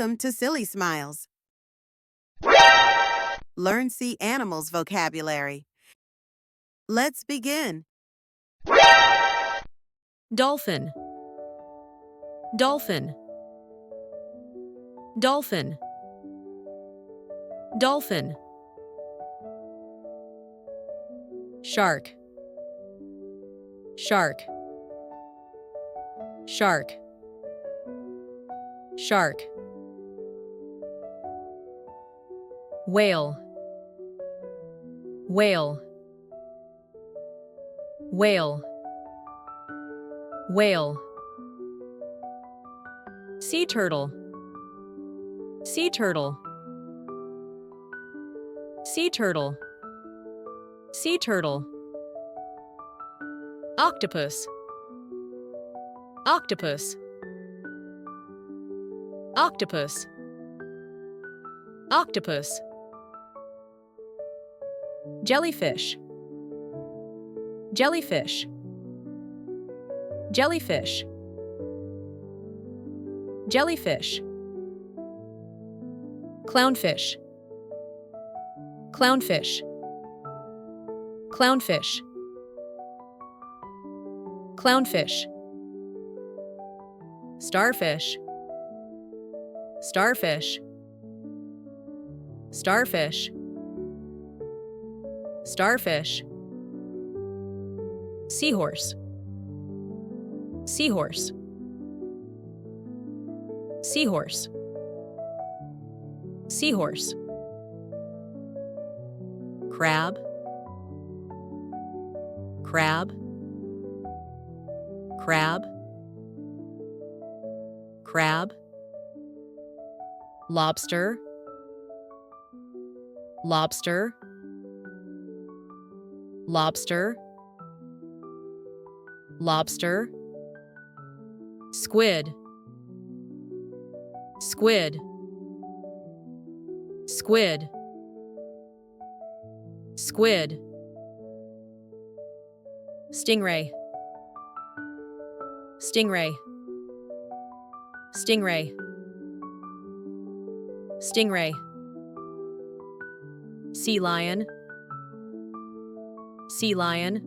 Welcome to SillySmiles. Learn sea animals vocabulary. Let's begin. Dolphin, dolphin, dolphin, dolphin. Shark, shark, shark, shark. Whale, whale, whale, whale. Sea turtle, sea turtle, sea turtle, sea turtle. Octopus, octopus, octopus, octopus. Jellyfish, jellyfish, jellyfish, jellyfish. Clownfish, clownfish, clownfish, clownfish. Starfish, starfish, starfish, starfish. Seahorse, seahorse, seahorse, seahorse. Crab, crab, crab, crab. Lobster, lobster, lobster, lobster. Squid, squid, squid, squid. Stingray, stingray, stingray, stingray. Sea lion, sea lion,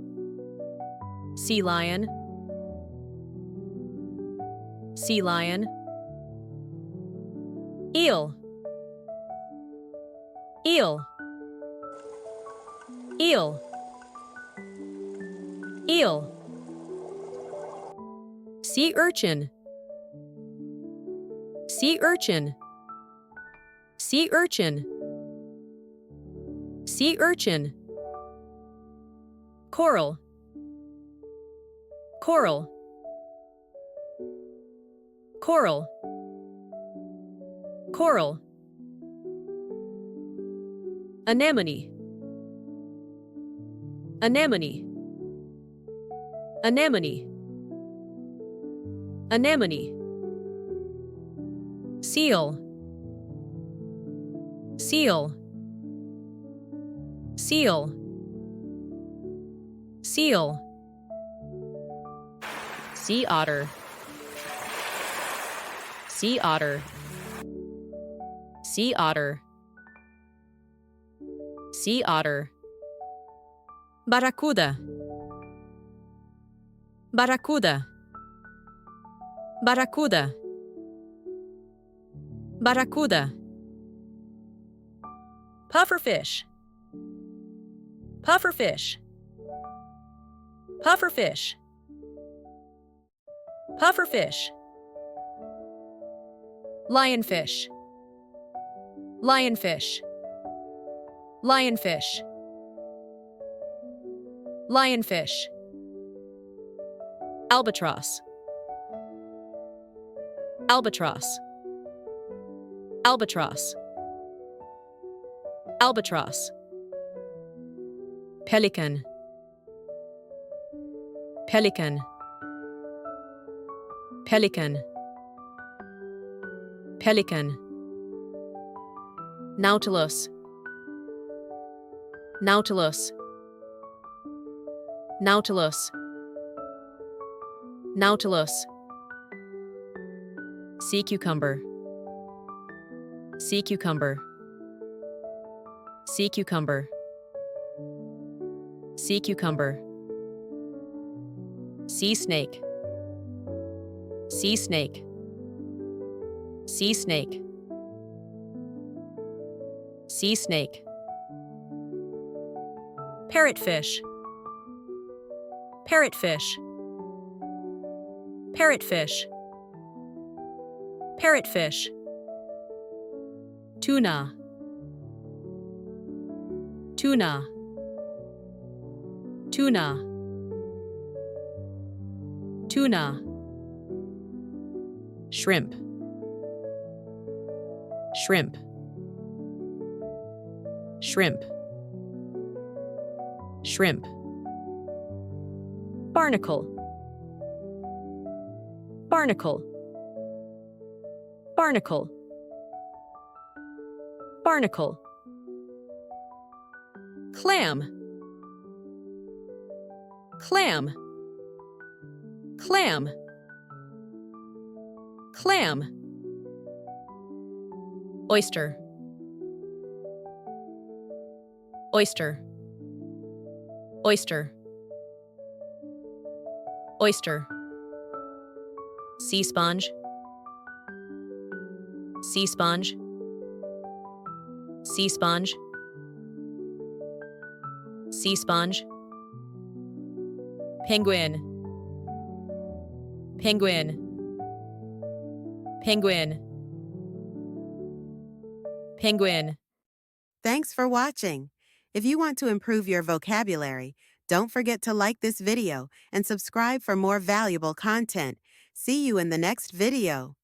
sea lion, sea lion. Eel, eel, eel, eel. Sea urchin, sea urchin, sea urchin, sea urchin. Coral, coral, coral, coral. Anemone, anemone, anemone, anemone. Seal, seal, seal, seal. Sea otter, sea otter, sea otter, sea otter. Barracuda, barracuda, barracuda, barracuda. Pufferfish, pufferfish, pufferfish, pufferfish. Lionfish, lionfish, lionfish, lionfish. Albatross, albatross, albatross, albatross. Pelican, pelican, pelican, pelican. Nautilus, nautilus, nautilus, nautilus. Sea cucumber, Sea cucumber. Sea cucumber. Sea cucumber. Sea snake. Sea snake. Sea snake. Sea snake. Parrotfish. Parrotfish. Parrotfish. Parrotfish. Tuna. Tuna. Tuna. Tuna. Shrimp. Shrimp. Shrimp. Shrimp. Barnacle. Barnacle. Barnacle. Barnacle. Clam. Clam. Clam. Clam. Oyster. Oyster. Oyster. Oyster. Sea sponge. Sea sponge. Sea sponge. Sea sponge. Penguin. Penguin. Penguin. Penguin. Thanks for watching. If you want to improve your vocabulary, don't forget to like this video and subscribe for more valuable content. See you in the next video.